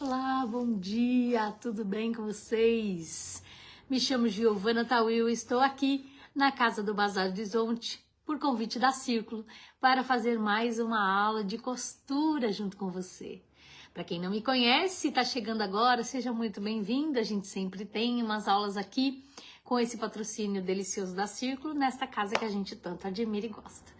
Olá, bom dia, tudo bem com vocês? Me chamo Giovana Tawil e estou aqui na Casa do Bazar Horizonte por convite da Círculo para fazer mais uma aula de costura junto com você. Para quem não me conhece e está chegando agora, seja muito bem-vindo. A gente sempre tem umas aulas aqui com esse patrocínio delicioso da Círculo, nesta casa que a gente tanto admira e gosta.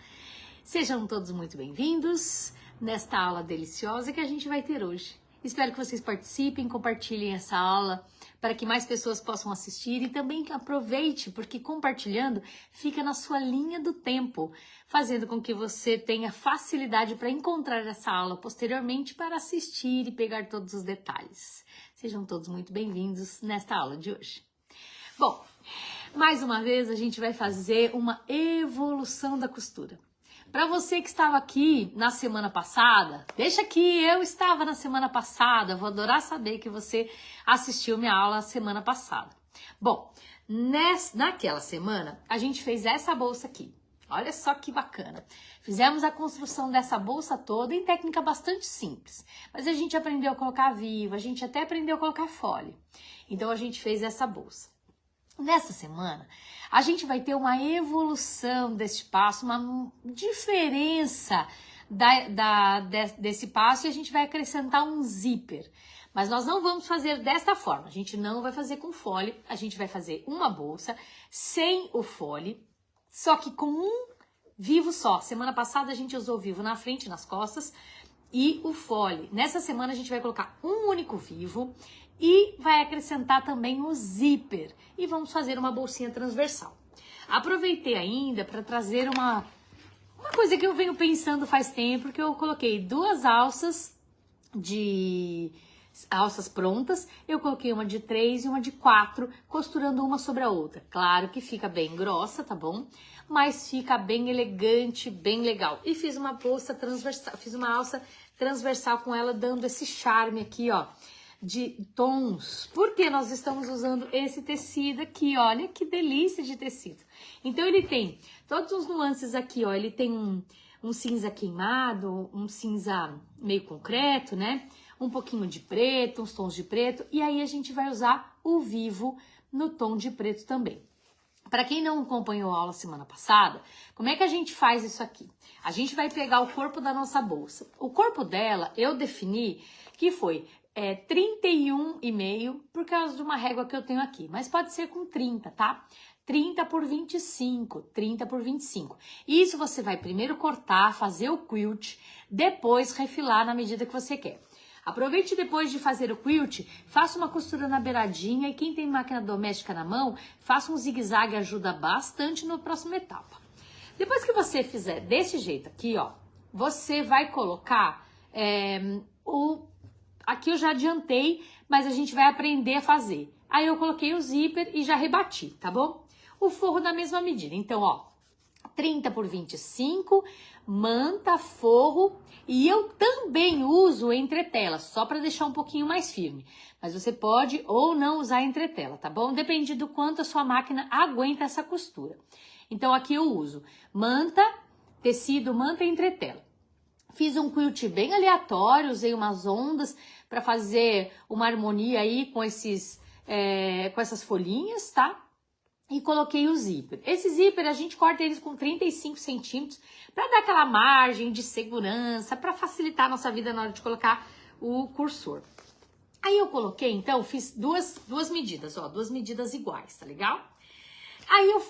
Sejam todos muito bem-vindos nesta aula deliciosa que a gente vai ter hoje. Espero que vocês participem, compartilhem essa aula para que mais pessoas possam assistir e também aproveite, porque compartilhando fica na sua linha do tempo, fazendo com que você tenha facilidade para encontrar essa aula posteriormente para assistir e pegar todos os detalhes. Sejam todos muito bem-vindos nesta aula de hoje. Bom, mais uma vez a gente vai fazer uma evolução da costura. Para você que estava aqui na semana passada, deixa que eu estava na semana passada, vou adorar saber que você assistiu minha aula semana passada. Bom, naquela semana a gente fez essa bolsa aqui, olha só que bacana. Fizemos a construção dessa bolsa toda em técnica bastante simples, mas a gente aprendeu a colocar vivo, a gente até aprendeu a colocar folha, então a gente fez essa bolsa. Nessa semana, a gente vai ter uma evolução desse passo, uma diferença desse passo e a gente vai acrescentar um zíper. Mas nós não vamos fazer desta forma, a gente não vai fazer com fole, a gente vai fazer uma bolsa sem o fole, só que com um vivo só. Semana passada a gente usou o vivo na frente, nas costas e o fole. Nessa semana a gente vai colocar um único vivo e vai acrescentar também o zíper e vamos fazer uma bolsinha transversal. Aproveitei ainda para trazer uma coisa que eu venho pensando faz tempo, que eu coloquei duas alças prontas, eu coloquei uma de 3 e uma de 4, costurando uma sobre a outra. Claro que fica bem grossa, tá bom? Mas fica bem elegante, bem legal. E fiz uma bolsa transversal, fiz uma alça transversal com ela, dando esse charme aqui, ó, de tons, porque nós estamos usando esse tecido aqui, olha que delícia de tecido. Então ele tem todos os nuances aqui, ó, ele tem um cinza queimado, um cinza meio concreto, né? Um pouquinho de preto, uns tons de preto, e aí a gente vai usar o vivo no tom de preto também. Para quem não acompanhou a aula semana passada, como é que a gente faz isso aqui? A gente vai pegar o corpo da nossa bolsa. O corpo dela eu defini que foi 31,5 por causa de uma régua que eu tenho aqui, mas pode ser com 30, tá? 30 por 25, 30 por 25. Isso você vai primeiro cortar, fazer o quilt, depois refilar na medida que você quer. Aproveite depois de fazer o quilt, faça uma costura na beiradinha e quem tem máquina doméstica na mão, faça um zigue-zague, ajuda bastante na próxima etapa. Depois que você fizer desse jeito aqui, ó, você vai colocar aqui eu já adiantei, mas a gente vai aprender a fazer. Aí eu coloquei o zíper e já rebati, tá bom? O forro da mesma medida. Então, ó, 30 por 25, manta, forro, e eu também uso entretela, só para deixar um pouquinho mais firme. Mas você pode ou não usar entretela, tá bom? Depende do quanto a sua máquina aguenta essa costura. Então, aqui eu uso manta, tecido, manta e entretela. Fiz um quilt bem aleatório, usei umas ondas para fazer uma harmonia aí com essas folhinhas, tá? E coloquei o zíper. Esse zíper a gente corta eles com 35 centímetros para dar aquela margem de segurança, para facilitar a nossa vida na hora de colocar o cursor. Aí eu coloquei, então, fiz duas medidas, ó, 2 medidas iguais, tá legal? Aí eu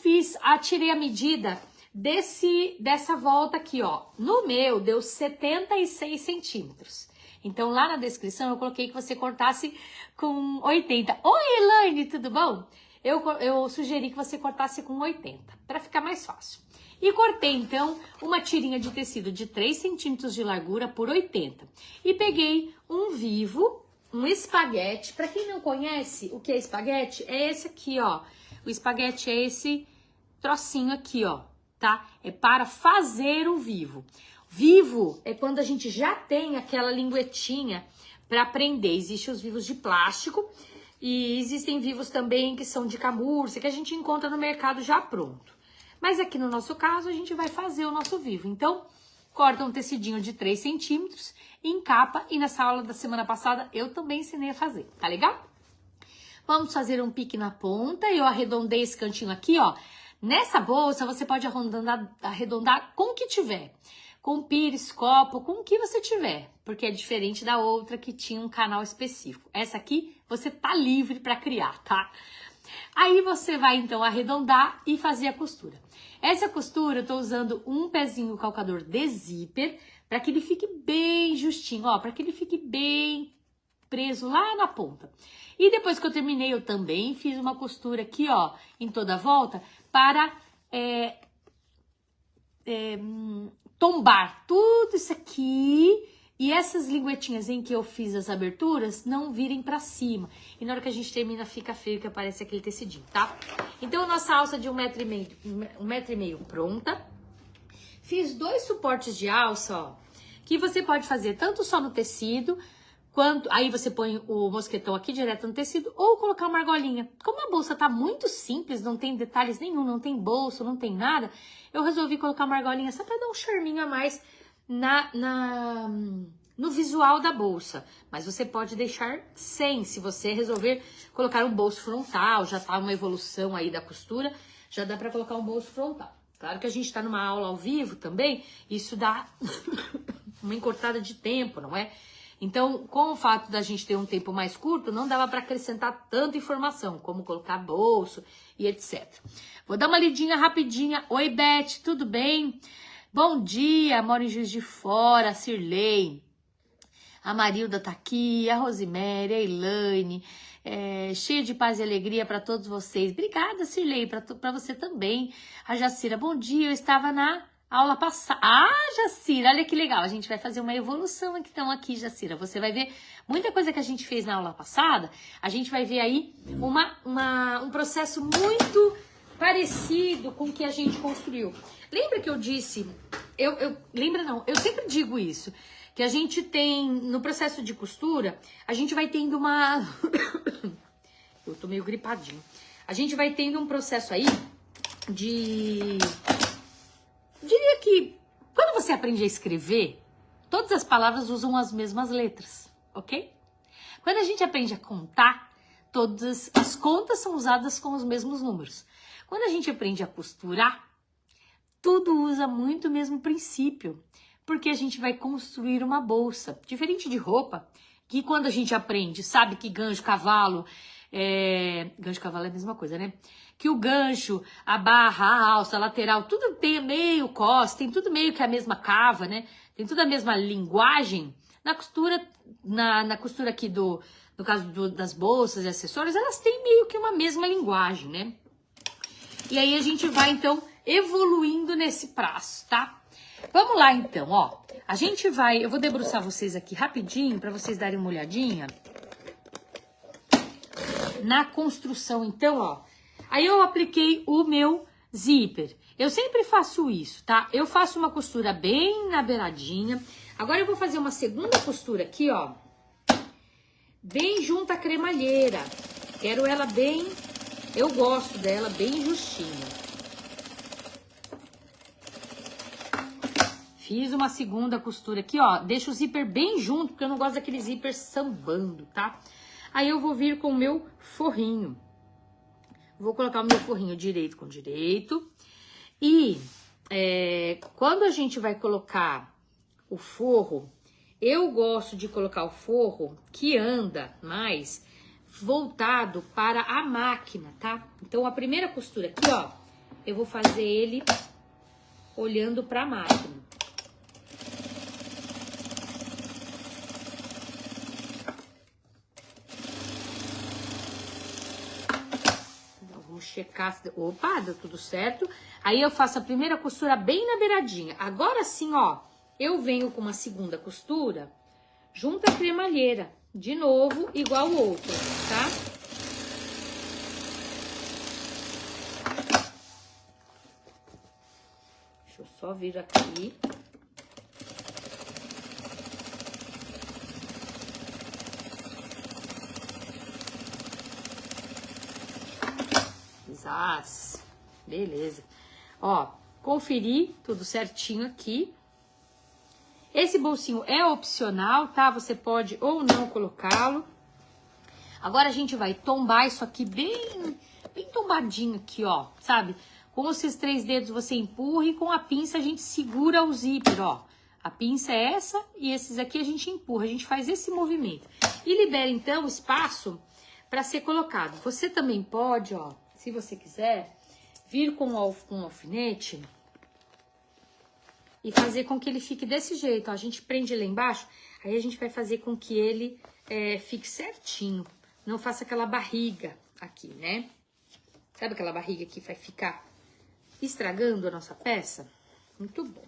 tirei a medida dessa volta aqui, ó. No meu deu 76 centímetros. Então lá na descrição eu coloquei que você cortasse com 80. Oi, Elaine, tudo bom? Eu sugeri que você cortasse com 80, para ficar mais fácil. E cortei, então, uma tirinha de tecido de 3 centímetros de largura por 80. E peguei um vivo, um espaguete. Para quem não conhece o que é espaguete, é esse aqui, ó. O espaguete é esse trocinho aqui, ó, tá? É para fazer o vivo. Vivo é quando a gente já tem aquela linguetinha para prender. Existem os vivos de plástico e existem vivos também que são de camurça, que a gente encontra no mercado já pronto. Mas aqui no nosso caso, a gente vai fazer o nosso vivo. Então, corta um tecidinho de 3 centímetros encapa e nessa aula da semana passada eu também ensinei a fazer, tá legal? Vamos fazer um pique na ponta, eu arredondei esse cantinho aqui, ó. Nessa bolsa você pode arredondar com o que tiver, com pires, copo, com o que você tiver, porque é diferente da outra que tinha um canal específico. Essa aqui você tá livre para criar, tá? Aí você vai então arredondar e fazer a costura. Essa costura eu tô usando um pezinho calcador de zíper para que ele fique bem justinho, ó, para que ele fique bem preso lá na ponta. E depois que eu terminei, eu também fiz uma costura aqui, ó, em toda a volta para tombar tudo isso aqui e essas linguetinhas em que eu fiz as aberturas não virem pra cima. E na hora que a gente termina, fica feio, que aparece aquele tecidinho, tá? Então, a nossa alça de 1,5 m pronta. Fiz 2 suportes de alça, ó, que você pode fazer tanto só no tecido, quanto aí você põe o mosquetão aqui direto no tecido, ou colocar uma argolinha. Como a bolsa tá muito simples, não tem detalhes nenhum, não tem bolso, não tem nada, eu resolvi colocar uma argolinha só pra dar um charminho a mais no visual da bolsa. Mas você pode deixar sem, se você resolver colocar um bolso frontal, já tá uma evolução aí da costura, já dá pra colocar um bolso frontal. Claro que a gente tá numa aula ao vivo também, isso dá uma encurtada de tempo, não é? Então, com o fato da gente ter um tempo mais curto, não dava para acrescentar tanta informação, como colocar bolso e etc. Vou dar uma lidinha rapidinha. Oi, Beth, tudo bem? Bom dia, moro em Juiz de Fora, a Cirlei. A Marilda tá aqui, a Rosemary, a Elaine. Cheia de paz e alegria para todos vocês. Obrigada, Cirlei, para você também. A Jacira, bom dia, eu estava na aula passada. Ah, Jacira, olha que legal. A gente vai fazer uma evolução então aqui, Jacira. Você vai ver muita coisa que a gente fez na aula passada. A gente vai ver aí um processo muito parecido com o que a gente construiu. Lembra que eu disse... Lembra não, eu sempre digo isso. Que a gente tem, no processo de costura, a gente vai tendo uma... Eu tô meio gripadinho. A gente vai tendo um processo aí de... Diria que quando você aprende a escrever, todas as palavras usam as mesmas letras, ok? Quando a gente aprende a contar, todas as contas são usadas com os mesmos números. Quando a gente aprende a costurar, tudo usa muito o mesmo princípio, porque a gente vai construir uma bolsa. Diferente de roupa, que quando a gente aprende, sabe que gancho, cavalo... Gancho, cavalo é a mesma coisa, né? Que o gancho, a barra, a alça, a lateral, tudo tem meio costa, tem tudo meio que a mesma cava, né? Tem tudo a mesma linguagem. Na costura, na costura aqui no caso das bolsas e acessórios, elas têm meio que uma mesma linguagem, né? E aí a gente vai, então, evoluindo nesse prazo, tá? Vamos lá, então, ó. A gente vai... Eu vou debruçar vocês aqui rapidinho, pra vocês darem uma olhadinha. Na construção, então, ó. Aí eu apliquei o meu zíper. Eu sempre faço isso, tá? Eu faço uma costura bem na beiradinha. Agora eu vou fazer uma segunda costura aqui, ó. Bem junto à cremalheira. Quero ela bem... Eu gosto dela bem justinha. Fiz uma segunda costura aqui, ó. Deixa o zíper bem junto, porque eu não gosto daquele zíper sambando, tá? Aí eu vou vir com o meu forrinho. Vou colocar o meu forrinho direito com direito. E quando a gente vai colocar o forro, eu gosto de colocar o forro que anda mais voltado para a máquina, tá? Então, a primeira costura aqui, ó, eu vou fazer ele olhando para a máquina. Vamos checar. Opa, deu tudo certo. Aí eu faço a primeira costura bem na beiradinha. Agora sim, ó, eu venho com uma segunda costura junto à cremalheira. De novo, igual o outro, tá? Deixa eu só vir aqui. Beleza. Ó, conferi tudo certinho aqui. Esse bolsinho é opcional, tá? Você pode ou não colocá-lo. Agora a gente vai tombar isso aqui bem tombadinho aqui, ó, sabe? Com esses 3 dedos você empurra e com a pinça a gente segura o zíper, ó. A pinça é essa e esses aqui a gente empurra, a gente faz esse movimento. E libera então espaço para ser colocado. Você também pode, ó, se você quiser, vir com um alfinete e fazer com que ele fique desse jeito, ó. A gente prende lá embaixo, aí a gente vai fazer com que ele fique certinho. Não faça aquela barriga aqui, né? Sabe aquela barriga que vai ficar estragando a nossa peça? Muito bom.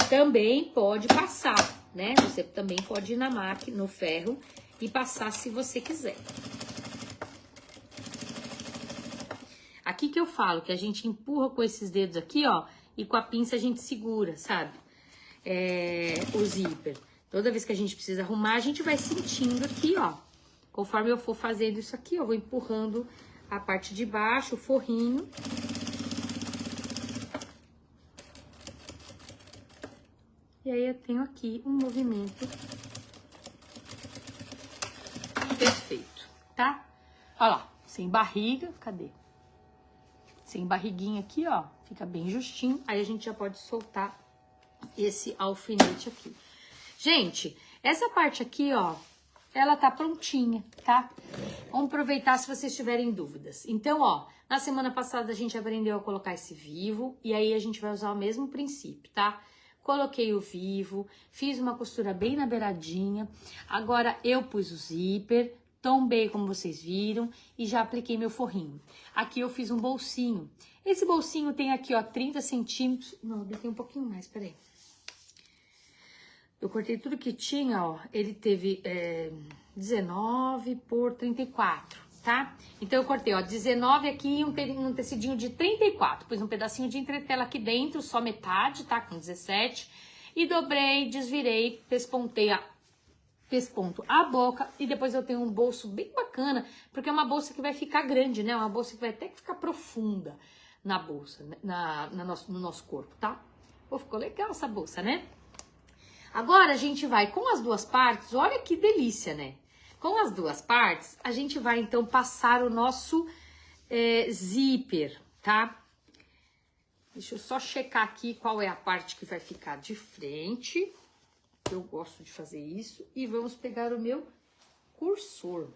Também pode passar, né? Você também pode ir na máquina, no ferro, e passar se você quiser. Aqui que eu falo que a gente empurra com esses dedos aqui, ó, e com a pinça a gente segura, sabe? O zíper. Toda vez que a gente precisa arrumar, a gente vai sentindo aqui, ó. Conforme eu for fazendo isso aqui, eu vou empurrando a parte de baixo, o forrinho. E aí eu tenho aqui um movimento perfeito, tá? Olha lá, sem barriga, cadê? Sem barriguinha aqui, ó, fica bem justinho. Aí a gente já pode soltar esse alfinete aqui. Gente, essa parte aqui, ó, ela tá prontinha, tá? Vamos aproveitar se vocês tiverem dúvidas. Então, ó, na semana passada a gente aprendeu a colocar esse vivo e aí a gente vai usar o mesmo princípio, tá? Coloquei o vivo, fiz uma costura bem na beiradinha, agora eu pus o zíper, tombei como vocês viram e já apliquei meu forrinho. Aqui eu fiz um bolsinho. Esse bolsinho tem aqui, ó, 30 centímetros, não, tem um pouquinho mais, peraí. Eu cortei tudo que tinha, ó, ele teve 19 por 34, tá? Então eu cortei, ó, 19 aqui e um tecidinho de 34. Pus um pedacinho de entretela aqui dentro, só metade, tá? Com 17. E dobrei, desvirei, pesponto a boca. E depois eu tenho um bolso bem bacana, porque é uma bolsa que vai ficar grande, né? Uma bolsa que vai até ficar profunda na bolsa, né? No nosso corpo, tá? Pô, ficou legal essa bolsa, né? Agora a gente vai com as duas partes, olha que delícia, né? Com as duas partes, a gente vai então passar o nosso zíper, tá? Deixa eu só checar aqui qual é a parte que vai ficar de frente. Eu gosto de fazer isso. E vamos pegar o meu cursor.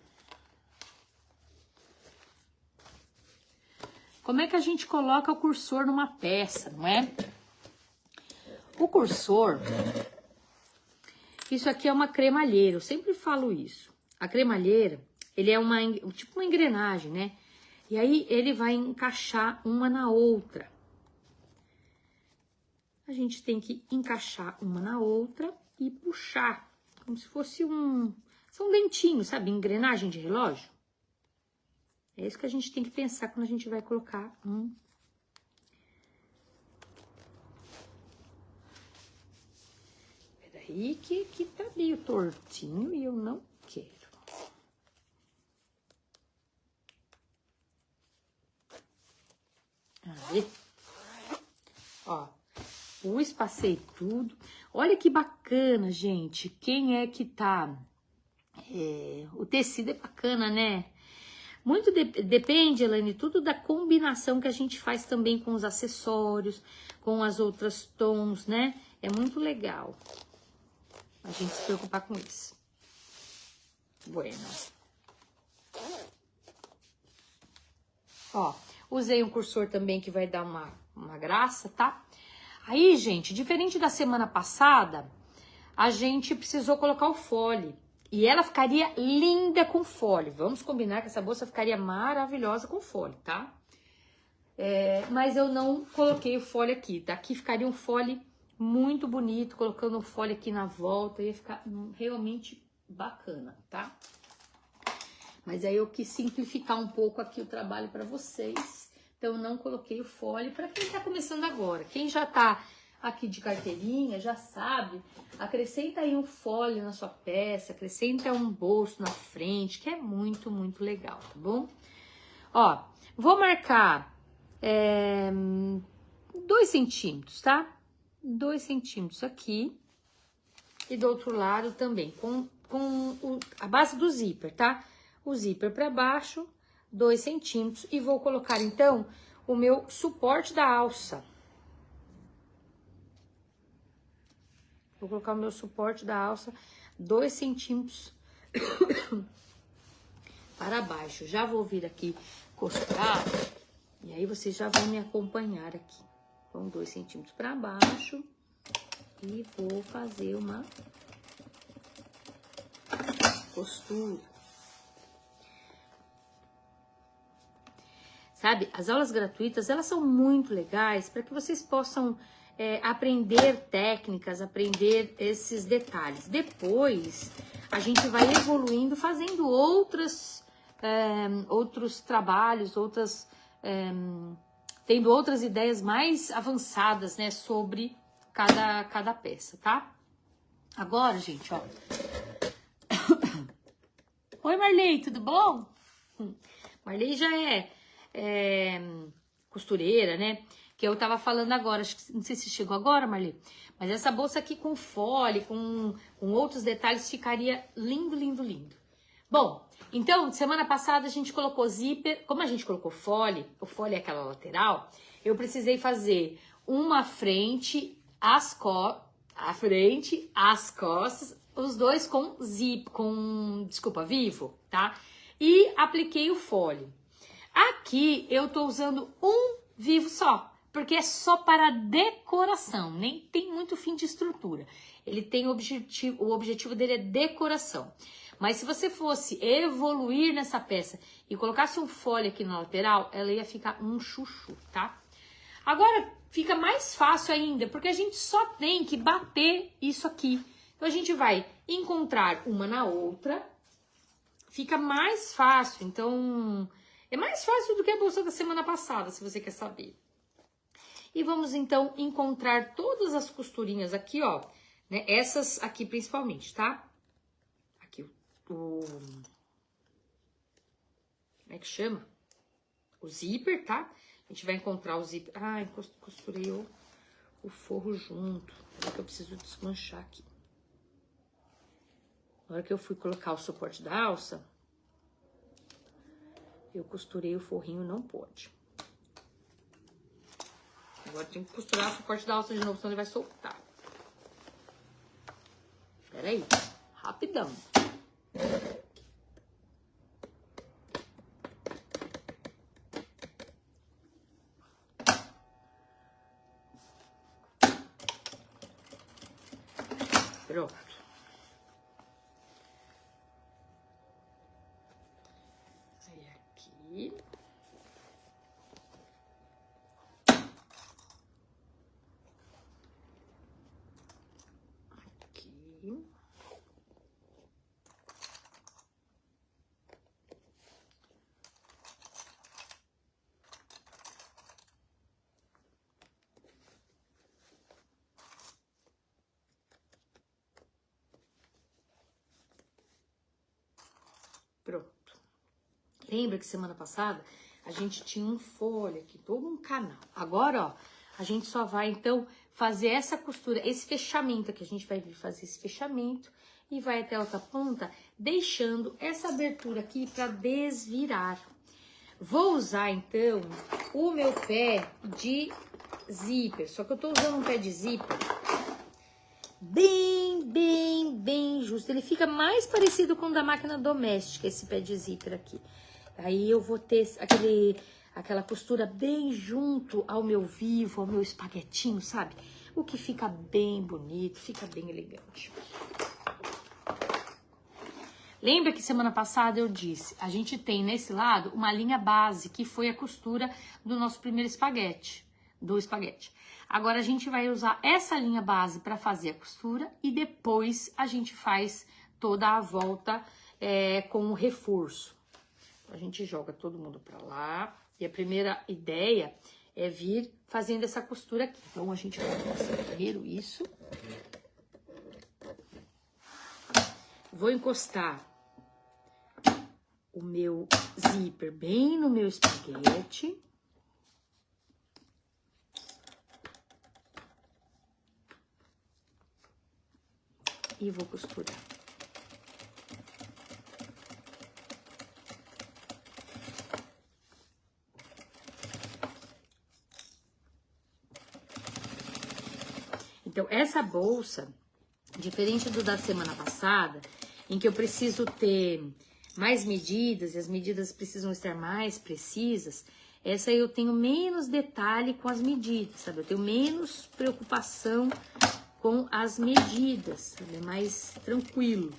Como é que a gente coloca o cursor numa peça, não é? O cursor... Isso aqui é uma cremalheira, eu sempre falo isso. A cremalheira, ele é tipo uma engrenagem, né? E aí ele vai encaixar uma na outra. A gente tem que encaixar uma na outra e puxar, como se fosse são dentinhos, sabe? Engrenagem de relógio. É isso que a gente tem que pensar quando a gente vai colocar aí que tá meio tortinho e eu não quero. Aí, ó, pus, passei tudo. Olha que bacana, gente. Quem é que tá... o tecido é bacana, né? Muito depende, Elaine, tudo da combinação que a gente faz também com os acessórios, com as outras tons, né? É muito legal a gente se preocupar com isso. Bueno. Ó, usei um cursor também que vai dar uma graça, tá? Aí, gente, diferente da semana passada, a gente precisou colocar o fole. E ela ficaria linda com fole. Vamos combinar que essa bolsa ficaria maravilhosa com fole, tá? Mas eu não coloquei o fole aqui. Daqui ficaria um fole muito bonito, colocando o fole aqui na volta, ia ficar realmente bacana, tá? Mas aí eu quis simplificar um pouco aqui o trabalho para vocês, então eu não coloquei o fole para quem tá começando agora. Quem já tá aqui de carteirinha, já sabe, acrescenta aí um fole na sua peça, acrescenta um bolso na frente, que é muito, muito legal, tá bom? Ó, vou marcar 2 centímetros, tá? 2 centímetros aqui. e do outro lado também, a base do zíper, tá? O zíper para baixo, 2 centímetros, e vou colocar, então, o meu suporte da alça. Vou colocar o meu suporte da alça, 2 centímetros para baixo. Já vou vir aqui costurar, e aí vocês já vão me acompanhar aqui. Então, 2 centímetros para baixo, e vou fazer uma costura. Sabe, as aulas gratuitas, elas são muito legais para que vocês possam aprender técnicas, aprender esses detalhes. Depois, a gente vai evoluindo, fazendo outros trabalhos, tendo outras ideias mais avançadas, né, sobre cada peça, tá? Agora, gente, ó. Oi, Marley, tudo bom? Marley já é costureira, né? Que eu tava falando agora, acho que não sei se chegou agora, Marli, mas essa bolsa aqui com fole, com outros detalhes, ficaria lindo, lindo, lindo. Bom, então, semana passada a gente colocou zíper, como a gente colocou fole, o fole é aquela lateral, eu precisei fazer uma frente, as costas, os dois com vivo, tá? E apliquei o fole. Aqui eu tô usando um vivo só, porque é só para decoração, nem tem muito fim de estrutura. Ele tem o objetivo dele é decoração. Mas se você fosse evoluir nessa peça e colocasse um fole aqui na lateral, ela ia ficar um chuchu, tá? Agora fica mais fácil ainda, porque a gente só tem que bater isso aqui. Então a gente vai encontrar uma na outra, fica mais fácil, então... É mais fácil do que a bolsa da semana passada, se você quer saber. E vamos, então, encontrar todas as costurinhas aqui, ó. Né? Essas aqui, principalmente, tá? Aqui, como é que chama? O zíper, tá? A gente vai encontrar o zíper... Ai, costurei o forro junto. Agora que eu preciso desmanchar aqui. Na hora que eu fui colocar o suporte da alça... Eu costurei o forrinho, não pode. Agora tem que costurar o suporte da alça de novo, senão ele vai soltar. Espera aí, rapidão. Pronto. Aí aqui. Pronto. Lembra que semana passada a gente tinha um fole aqui, todo um canal. Agora, ó, a gente só vai, então, fazer essa costura, esse fechamento aqui. A gente vai vir fazer esse fechamento e vai até a outra ponta, deixando essa abertura aqui para desvirar. Vou usar, então, o meu pé de zíper. Só que eu tô usando um pé de zíper bem justo. Ele fica mais parecido com o da máquina doméstica, esse pé de zíper aqui. Aí eu vou ter aquela costura bem junto ao meu vivo, ao meu espaguetinho, sabe? O que fica bem bonito, fica bem elegante. Lembra que semana passada eu disse, a gente tem nesse lado uma linha base, que foi a costura do nosso primeiro espaguete, Agora a gente vai usar essa linha base para fazer a costura e depois a gente faz toda a volta com o reforço. A gente joga todo mundo para lá e a primeira ideia é vir fazendo essa costura aqui. Então a gente vai fazer primeiro isso. Vou encostar o meu zíper bem no meu espaguete. e vou costurar. Então, essa bolsa, diferente do da semana passada, em que eu preciso ter mais medidas, e as medidas precisam estar mais precisas, essa aí eu tenho menos detalhe com as medidas, sabe? Eu tenho menos preocupação com as medidas, sabe? É mais tranquilo.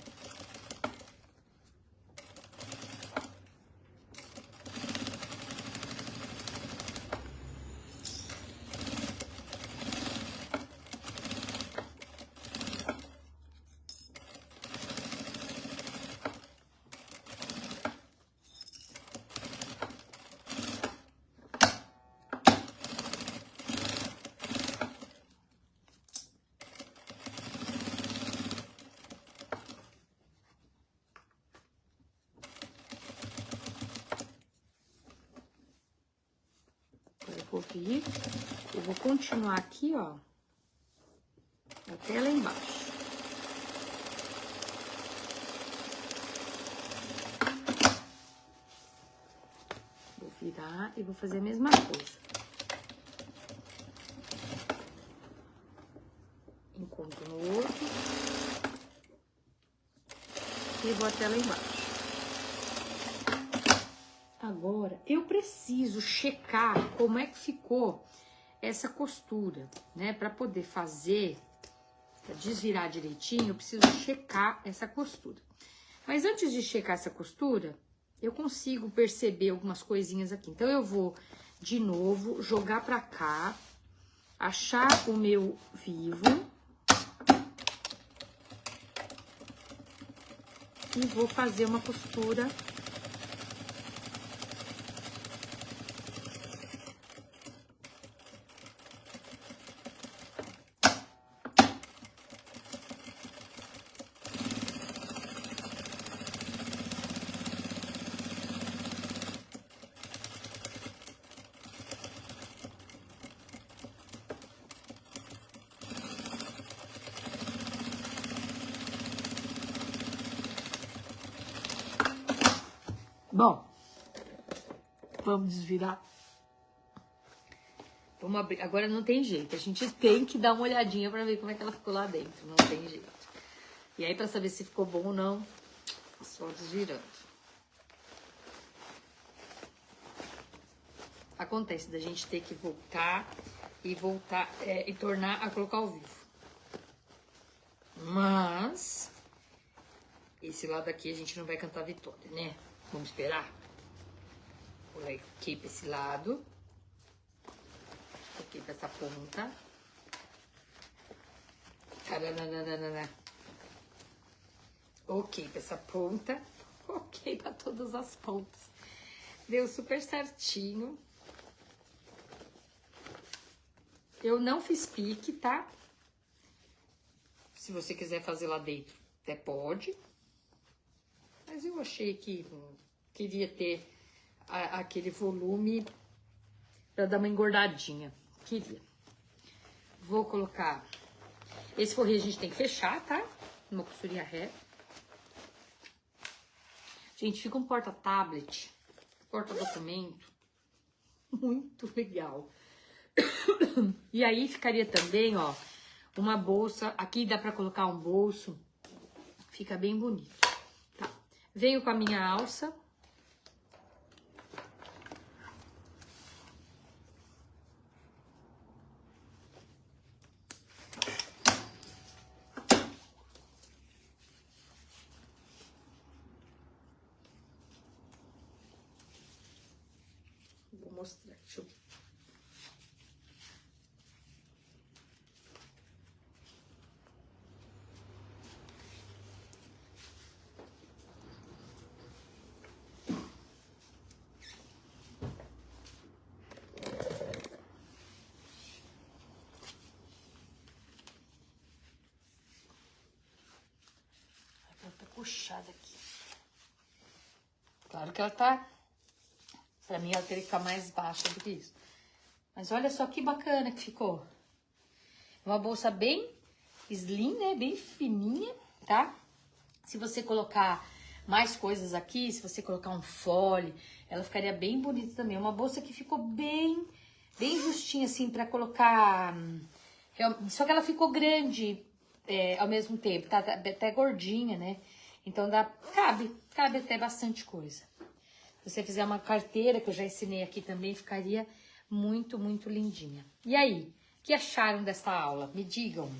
Vou vir, eu vou continuar aqui, ó, até lá embaixo. Vou virar e vou fazer a mesma coisa. Encontro no outro. E vou até lá embaixo. Agora, eu preciso checar como é que ficou essa costura, né? Para poder fazer, pra desvirar direitinho, eu preciso checar essa costura. Mas antes de checar essa costura, eu consigo perceber algumas coisinhas aqui. Então, eu vou, de novo, jogar pra cá, achar o meu vivo e vou fazer uma costura. Bom, vamos desvirar. Vamos abrir. Agora não tem jeito. A gente tem que dar uma olhadinha pra ver como é que ela ficou lá dentro. Não tem jeito. E aí, pra saber se ficou bom ou não, só desvirando. Acontece da gente ter que voltar e tornar a colocar ao vivo. Mas esse lado aqui a gente não vai cantar vitória, né? Vamos esperar. Vou aqui pra esse lado. Aqui pra essa ponta. Taranana. Ok pra essa ponta. Ok pra todas as pontas. Deu super certinho. Eu não fiz pique, tá? Se você quiser fazer lá dentro, até pode. Mas eu achei que queria ter aquele volume pra dar uma engordadinha. Queria. Vou colocar... Esse forrinho a gente tem que fechar, tá? Uma costurinha reta. Gente, fica um porta-tablet, porta-documento. Muito legal. E aí ficaria também, ó, uma bolsa. Aqui dá pra colocar um bolso. Fica bem bonito. Tá. Venho com a minha alça. Vou mostrar, deixa eu... Puxada aqui. Claro que ela tá... Pra mim, ela teria que ficar mais baixa do que isso. Mas olha só que bacana que ficou. Uma bolsa bem slim, né? Bem fininha. tá? Se você colocar mais coisas aqui, se você colocar um fole, ela ficaria bem bonita também. Uma bolsa que ficou bem justinha, assim, pra colocar... Só que ela ficou grande ao mesmo tempo, tá até gordinha, né? Então cabe até bastante coisa. Se você fizer uma carteira, que eu já ensinei aqui também, ficaria muito, muito lindinha. E aí, o que acharam dessa aula? Me digam.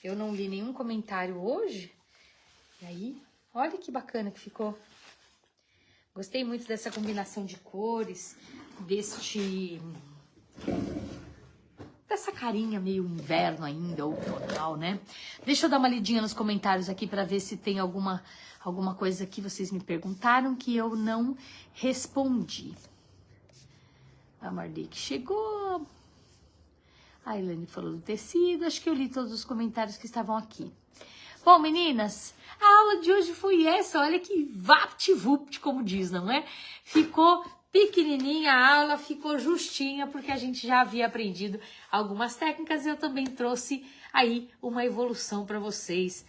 Eu não li nenhum comentário hoje. E aí, olha que bacana que ficou. Gostei muito dessa combinação de cores, dessa carinha meio inverno ainda, outonal, né? Deixa eu dar uma lidinha nos comentários aqui para ver se tem alguma coisa que vocês me perguntaram que eu não respondi. A Marlique chegou. A Ilane falou do tecido. Acho que eu li todos os comentários que estavam aqui. Bom, meninas, a aula de hoje foi essa. Olha que vapt-vupt, como diz, não é? Ficou pequenininha a aula, ficou justinha, porque a gente já havia aprendido algumas técnicas e eu também trouxe aí uma evolução para vocês,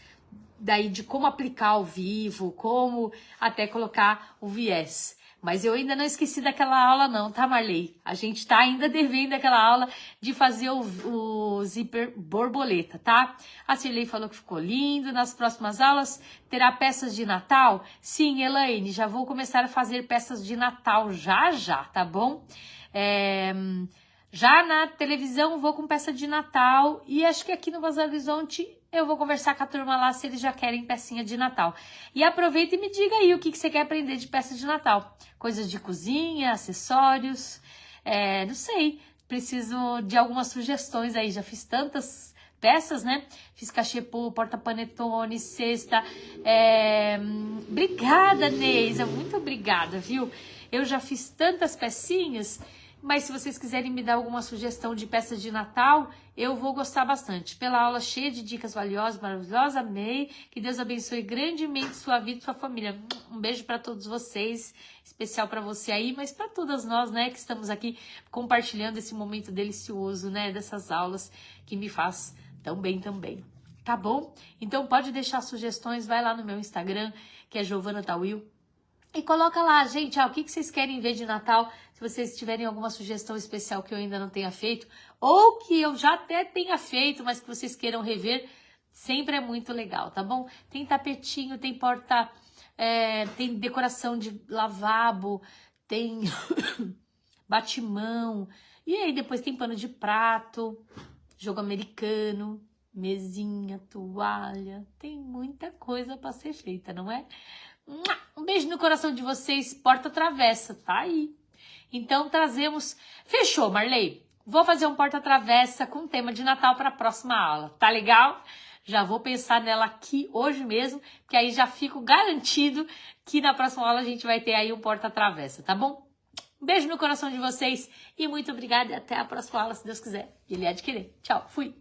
daí de como aplicar ao vivo, como até colocar o viés. Mas eu ainda não esqueci daquela aula não, tá, Marley? A gente tá ainda devendo aquela aula de fazer o zíper borboleta, tá? A Cirlei falou que ficou lindo. Nas próximas aulas terá peças de Natal? Sim, Elaine, já vou começar a fazer peças de Natal já, tá bom? Já na televisão vou com peça de Natal e acho que aqui no Bazar do Horizonte eu vou conversar com a turma lá se eles já querem pecinha de Natal. E aproveita e me diga aí o que você quer aprender de peça de Natal. Coisas de cozinha, acessórios, não sei, preciso de algumas sugestões aí. Já fiz tantas peças, né? Fiz cachepô, porta-panetone, cesta. Obrigada, Neisa, muito obrigada, viu? Eu já fiz tantas pecinhas... Mas se vocês quiserem me dar alguma sugestão de peças de Natal, eu vou gostar bastante. Pela aula cheia de dicas valiosas, maravilhosas, amei. Que Deus abençoe grandemente sua vida e sua família. Um beijo para todos vocês, especial para você aí, mas para todas nós, né, que estamos aqui compartilhando esse momento delicioso, né, dessas aulas que me faz tão bem também. Tá bom? Então pode deixar sugestões, vai lá no meu Instagram, que é Giovana Tawil. E coloca lá, gente, o que vocês querem ver de Natal, se vocês tiverem alguma sugestão especial que eu ainda não tenha feito, ou que eu já até tenha feito, mas que vocês queiram rever, sempre é muito legal, tá bom? Tem tapetinho, tem tem decoração de lavabo, tem batimão, e aí depois tem pano de prato, jogo americano, mesinha, toalha, tem muita coisa para ser feita, não é? Um beijo no coração de vocês, porta-travessa, tá aí. Então trazemos... Fechou, Marley? Vou fazer um porta-travessa com tema de Natal para a próxima aula, tá legal? Já vou pensar nela aqui hoje mesmo, que aí já fico garantido que na próxima aula a gente vai ter aí um porta-travessa, tá bom? Um beijo no coração de vocês e muito obrigada e até a próxima aula, se Deus quiser. Ele há de querer. Tchau, fui!